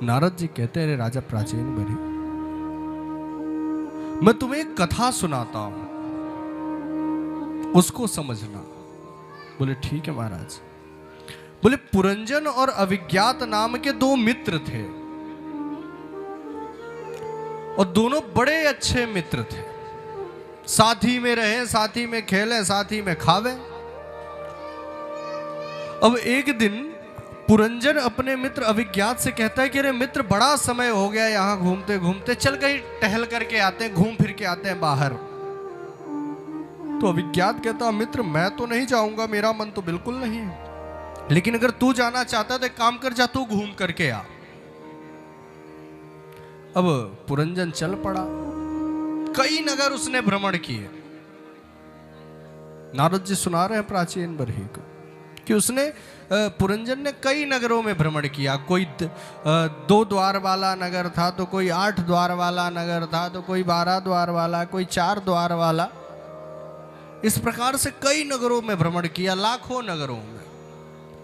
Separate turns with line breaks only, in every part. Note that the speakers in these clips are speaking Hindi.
नारद जी कहते अरे राजा प्राचीन बरी, मैं तुम्हें एक कथा सुनाता हूं, उसको समझना। बोले ठीक है महाराज। बोले पुरंजन और अविज्ञात नाम के दो मित्र थे और दोनों बड़े अच्छे मित्र थे। साथी में रहे, साथी में खेले, साथी में खावे। अब एक दिन पुरंजन अपने मित्र अविज्ञात से कहता है कि अरे मित्र, बड़ा समय हो गया यहां घूमते घूमते, चल कहीं टहल करके आते हैं, घूम फिर के आते हैं बाहर। तो अविज्ञात कहता मित्र मैं तो नहीं जाऊंगा, मेरा मन तो बिल्कुल नहीं है, लेकिन अगर तू जाना चाहता तो एक काम कर, जा तू घूम करके आ। अब पुरंजन चल पड़ा। कई नगर उसने भ्रमण किए। नारद जी सुना रहे हैं प्राचीन बरही को कि उसने पुरंजन ने कई नगरों में भ्रमण किया। कोई 2 द्वार वाला नगर था, तो कोई 8 द्वार वाला नगर था, तो कोई 12 द्वार वाला, कोई 4 द्वार वाला। इस प्रकार से कई नगरों में भ्रमण किया, लाखों नगरों में,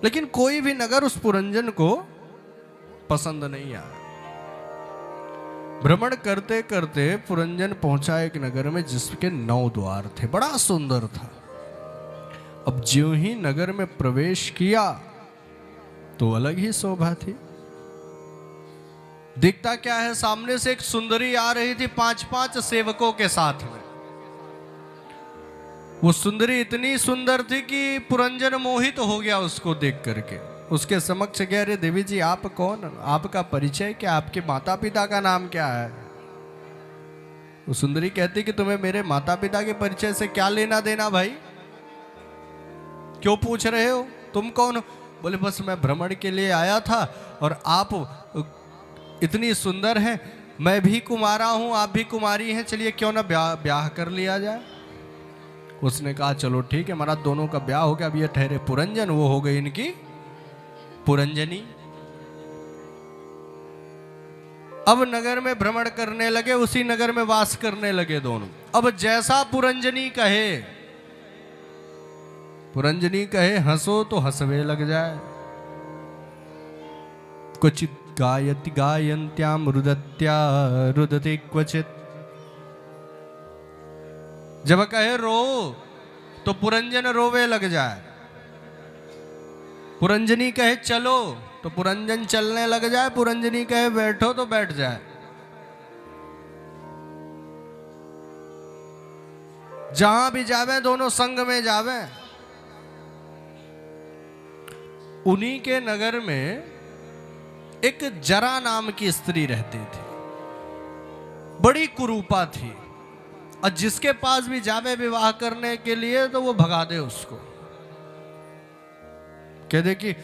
लेकिन कोई भी नगर उस पुरंजन को पसंद नहीं आया। भ्रमण करते करते पुरंजन पहुंचा एक नगर में जिसके 9 द्वार थे, बड़ा सुंदर था। अब ज्यों ही नगर में प्रवेश किया तो अलग ही शोभा थी। दिखता क्या है, सामने से एक सुंदरी आ रही थी 5-5 सेवकों के साथ में। वो सुंदरी इतनी सुंदर थी कि पुरंजन मोहित हो गया उसको देख करके। उसके समक्ष गया, अरे देवी जी आप कौन, आपका परिचय क्या, आपके माता पिता का नाम क्या है? वो सुंदरी कहती कि तुम्हें मेरे माता पिता के परिचय से क्या लेना देना भाई, क्यों पूछ रहे हो, तुम कौन हो? बोले बस मैं भ्रमण के लिए आया था और आप इतनी सुंदर हैं, मैं भी कुमारा हूं, आप भी कुमारी हैं, चलिए क्यों ना ब्याह कर लिया जाए। उसने कहा चलो ठीक है, हमारा दोनों का ब्याह हो गया। अब ये ठहरे पुरंजन, वो हो गई इनकी पुरंजनी। अब नगर में भ्रमण करने लगे, उसी नगर में वास करने लगे दोनों। अब जैसा पुरंजनी कहे, पुरंजनी कहे हंसो तो हंसवे लग जाए। क्वचित गायति गायन्त्याम रुदत्या रुदते क्वचित। जब कहे रो तो पुरंजन रोवे लग जाए। पुरंजनी कहे चलो तो पुरंजन चलने लग जाए। पुरंजनी कहे बैठो तो बैठ जाए। जहां भी जावे दोनों संग में जावे। उन्हीं के नगर में एक जरा नाम की स्त्री रहती थी, बड़ी कुरूपा थी, और जिसके पास भी जावे विवाह करने के लिए तो वो भगा दे उसको, कह दे कि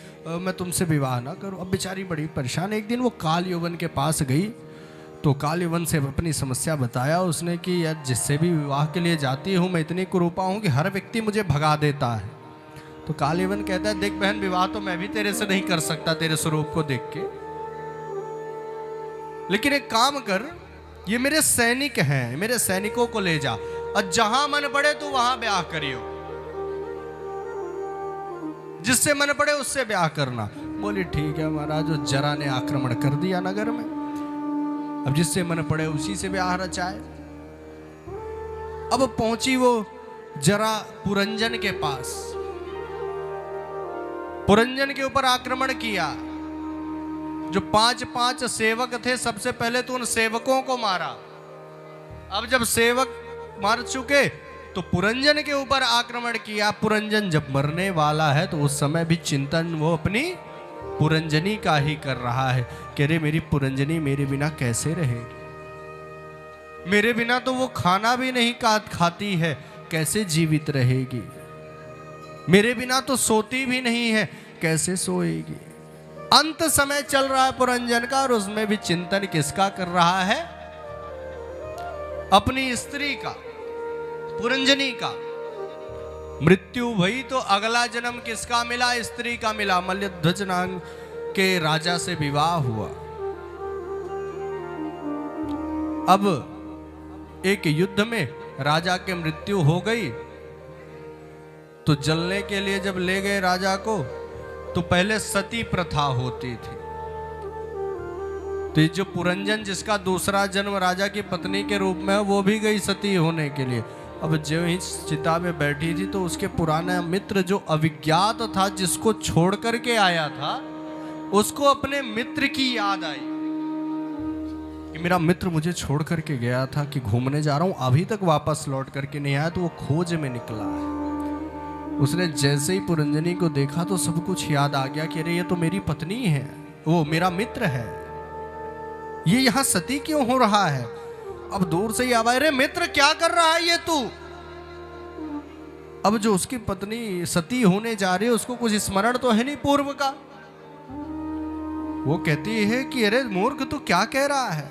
मैं तुमसे विवाह ना करूं। अब बेचारी बड़ी परेशान। एक दिन वो काल यौवन के पास गई तो काल यौवन से अपनी समस्या बताया उसने कि यार जिससे भी विवाह के लिए जाती हूं मैं इतनी कुरूपा हूं कि हर व्यक्ति मुझे भगा देता है। तो काल यौवन कहता है देख बहन, विवाह तो मैं भी तेरे से नहीं कर सकता तेरे स्वरूप को देख के, लेकिन एक काम कर, ये मेरे सैनिक हैं, मेरे सैनिकों को ले जा और जहां मन पड़े तू वहां ब्याह करियो, जिससे मन पड़े उससे ब्याह करना। बोली ठीक है महाराज। जो जरा ने आक्रमण कर दिया नगर में, अब जिससे मन पड़े उसी से ब्याह रचाए। अब पहुंची वो जरा पुरंजन के पास, पुरंजन के ऊपर आक्रमण किया। जो 5-5 सेवक थे, सबसे पहले तो उन सेवकों को मारा। अब जब सेवक मार चुके तो पुरंजन के ऊपर आक्रमण किया। पुरंजन जब मरने वाला है तो उस समय भी चिंतन वो अपनी पुरंजनी का ही कर रहा है कि अरे मेरी पुरंजनी मेरे बिना कैसे रहेगी, मेरे बिना तो वो खाना भी नहीं खाती है, कैसे जीवित रहेगी, मेरे बिना तो सोती भी नहीं है, कैसे सोएगी। अंत समय चल रहा है पुरंजन का और उसमें भी चिंतन किसका कर रहा है? अपनी स्त्री का, पुरंजनी का। मृत्यु भई तो अगला जन्म किसका मिला? स्त्री का मिला। मल्यध्वज नाम के राजा से विवाह हुआ। अब एक युद्ध में राजा की मृत्यु हो गई तो जलने के लिए जब ले गए राजा को तो पहले सती प्रथा होती थी। तो ये जो पुरंजन जिसका दूसरा जन्म राजा की पत्नी के रूप में है, वो भी गई सती होने के लिए। अब जो ही चिता में बैठी थी तो उसके पुराना मित्र जो अविज्ञात था, जिसको छोड़ करके आया था, उसको अपने मित्र की याद आई कि मेरा मित्र मुझे छोड़ करके गया था कि घूमने जा रहा हूं, अभी तक वापस लौट करके नहीं आया, तो वो खोज में निकला है। उसने जैसे ही पुरंजनी को देखा तो सब कुछ याद आ गया कि अरे ये तो मेरी पत्नी है, वो मेरा मित्र है, ये यहां सती क्यों हो रहा है। अब दूर से ही आवाज, अरे मित्र क्या कर रहा है ये तू। अब जो उसकी पत्नी सती होने जा रही है उसको कुछ स्मरण तो है नहीं पूर्व का। वो कहती है कि अरे मूर्ख तू क्या कह रहा है,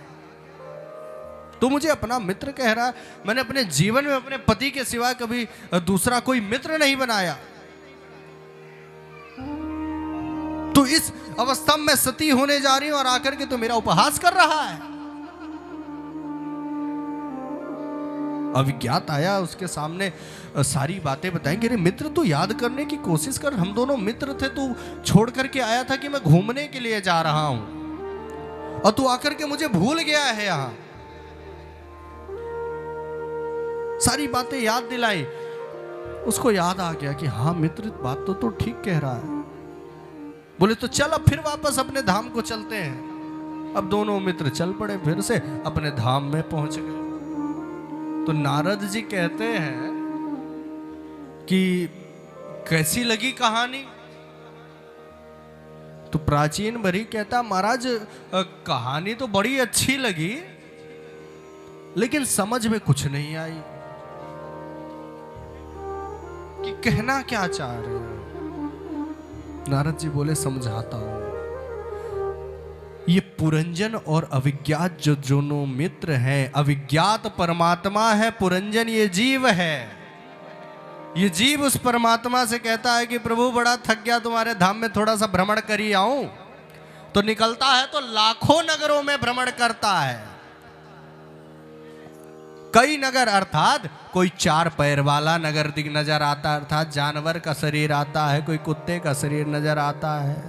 तू मुझे अपना मित्र कह रहा है, मैंने अपने जीवन में अपने पति के सिवाय कभी दूसरा कोई मित्र नहीं बनाया। तू इस अवस्था में सती होने जा रही है और आकर के तो मेरा उपहास कर रहा है। अविज्ञात आया, उसके सामने सारी बातें बताएं कि अरे मित्र तू याद करने की कोशिश कर, हम दोनों मित्र थे, तू छोड़ करके आया था कि मैं घूमने के लिए जा रहा हूं और तू आकर के मुझे भूल गया है। यहां सारी बातें याद दिलाई, उसको याद आ गया कि हाँ मित्र बात तो ठीक कह रहा है। बोले तो चल अब फिर वापस अपने धाम को चलते हैं। अब दोनों मित्र चल पड़े, फिर से अपने धाम में पहुंच गए। तो नारद जी कहते हैं कि कैसी लगी कहानी। तो प्राचीन बरी कहता महाराज कहानी तो बड़ी अच्छी लगी, लेकिन समझ में कुछ नहीं आई कि कहना क्या चाह रहे हैं। नारद जी बोले समझाता हूं। ये पुरंजन और अविज्ञात जो दोनों मित्र हैं, अविज्ञात परमात्मा है, पुरंजन ये जीव है। ये जीव उस परमात्मा से कहता है कि प्रभु बड़ा थक गया तुम्हारे धाम में, थोड़ा सा भ्रमण कर ही आऊं। तो निकलता है तो लाखों नगरों में भ्रमण करता है। कई नगर, अर्थात कोई 4 पैर वाला नगर दिख नजर आता है, अर्थात जानवर का शरीर आता है, कोई कुत्ते का शरीर नजर आता है,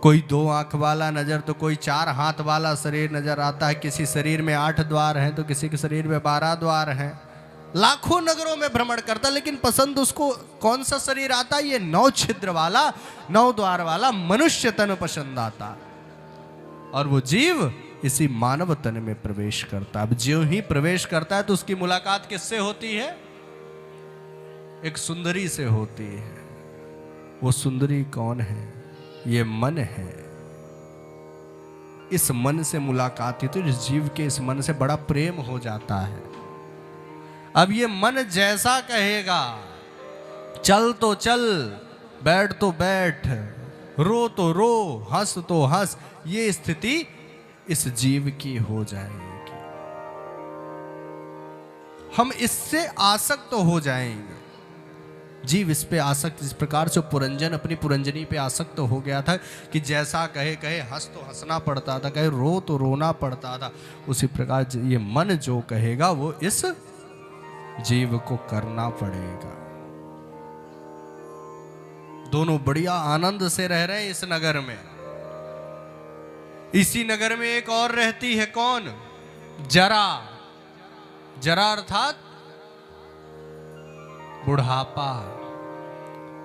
कोई 2 आंख वाला नजर, तो कोई 4 हाथ वाला शरीर नजर आता है। किसी शरीर में 8 द्वार हैं तो किसी के शरीर में 12 द्वार हैं। लाखों नगरों में भ्रमण करता, लेकिन पसंद उसको कौन सा शरीर आता है? ये 9 छिद्र वाला, 9 द्वार वाला मनुष्य तन पसंद आता। और वो जीव इसी मानव तन में प्रवेश करता। अब जो ही प्रवेश करता है तो उसकी मुलाकात किससे होती है? एक सुंदरी से होती है। वो सुंदरी कौन है? ये मन है। इस मन से मुलाकात ही तो इस जीव के इस मन से बड़ा प्रेम हो जाता है। अब ये मन जैसा कहेगा, चल तो चल, बैठ तो बैठ, रो तो रो, हंस तो हंस, ये स्थिति इस जीव की हो जाएगी। हम इससे आसक्त हो जाएंगे। जीव इस पे आसक्त, इस प्रकार से पुरंजन अपनी पुरंजनी पे आसक्त हो गया था कि जैसा कहे कहे, हंस तो हंसना पड़ता था, कहे रो तो रोना पड़ता था। उसी प्रकार ये मन जो कहेगा वो इस जीव को करना पड़ेगा। दोनों बढ़िया आनंद से रह रहे हैं इस नगर में। इसी नगर में एक और रहती है, कौन? जरा। जरा अर्थात बुढ़ापा।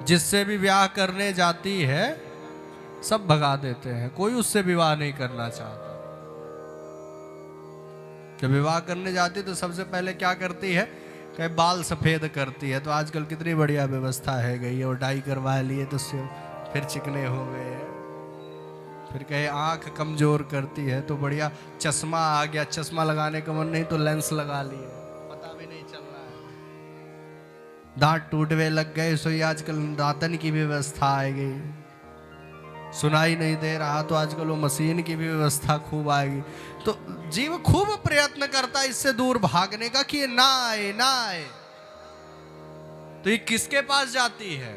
जिससे भी ब्याह करने जाती है सब भगा देते हैं, कोई उससे विवाह नहीं करना चाहता। जब विवाह करने जाती तो सबसे पहले क्या करती है? कहे बाल सफेद करती है। तो आजकल कितनी बढ़िया व्यवस्था है गई है, और डाई करवा लिए तो फिर चिकने हो गए हैं। फिर कहे आंख कमजोर करती है तो बढ़िया चश्मा आ गया, चश्मा लगाने का मन नहीं तो लेंस लगा लिए, पता भी नहीं चल रहा है। दांत टूटवे लग गए सो आजकल दांतन की भी व्यवस्था आ गई। सुनाई नहीं दे रहा तो आजकल वो मशीन की भी व्यवस्था खूब आएगी। तो जीव खूब प्रयत्न करता है इससे दूर भागने का कि ये ना आए ना आए। तो ये किसके पास जाती है?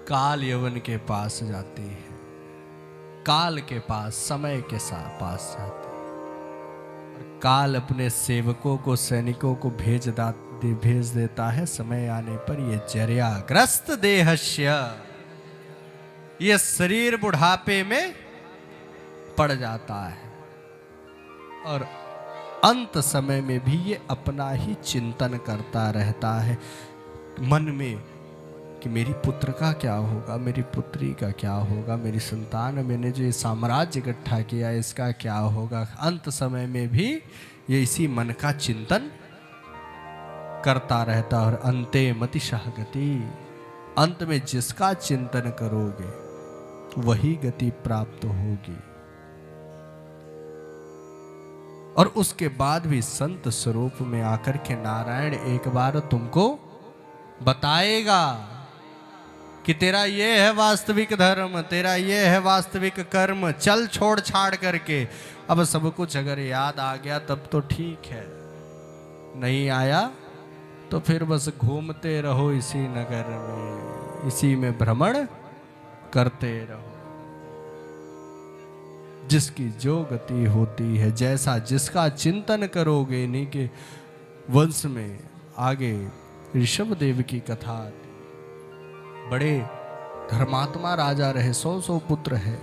काल यवन के पास जाती है, काल के पास, समय के पास जाती है। और काल अपने सेवकों को, सैनिकों को भेज देता है समय आने पर। ये जर्याग्रस्त देहस्य, ये शरीर बुढ़ापे में पड़ जाता है और अंत समय में भी ये अपना ही चिंतन करता रहता है मन में कि मेरी पुत्र का क्या होगा, मेरी पुत्री का क्या होगा, मेरी संतान, मैंने जो ये साम्राज्य इकट्ठा किया इसका क्या होगा। अंत समय में भी ये इसी मन का चिंतन करता रहता और अंते मतिशः गति, अंत में जिसका चिंतन करोगे वही गति प्राप्त होगी। और उसके बाद भी संत स्वरूप में आकर के नारायण एक बार तुमको बताएगा कि तेरा ये है वास्तविक धर्म, तेरा ये है वास्तविक कर्म, चल छोड़ छाड़ करके। अब सब कुछ अगर याद आ गया तब तो ठीक है, नहीं आया तो फिर बस घूमते रहो इसी नगर में, इसी में भ्रमण करते रहो। जिसकी जो गति होती है, जैसा जिसका चिंतन करोगे, इन्हीं के वंश में आगे ऋषभ देव की कथा आती। बड़े धर्मात्मा राजा रहे, 100 पुत्र है।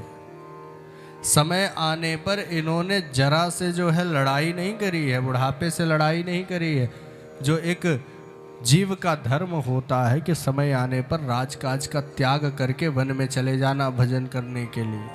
समय आने पर इन्होंने जरा से जो है लड़ाई नहीं करी है, बुढ़ापे से लड़ाई नहीं करी है। जो एक जीव का धर्म होता है कि समय आने पर राजकाज का त्याग करके वन में चले जाना भजन करने के लिए,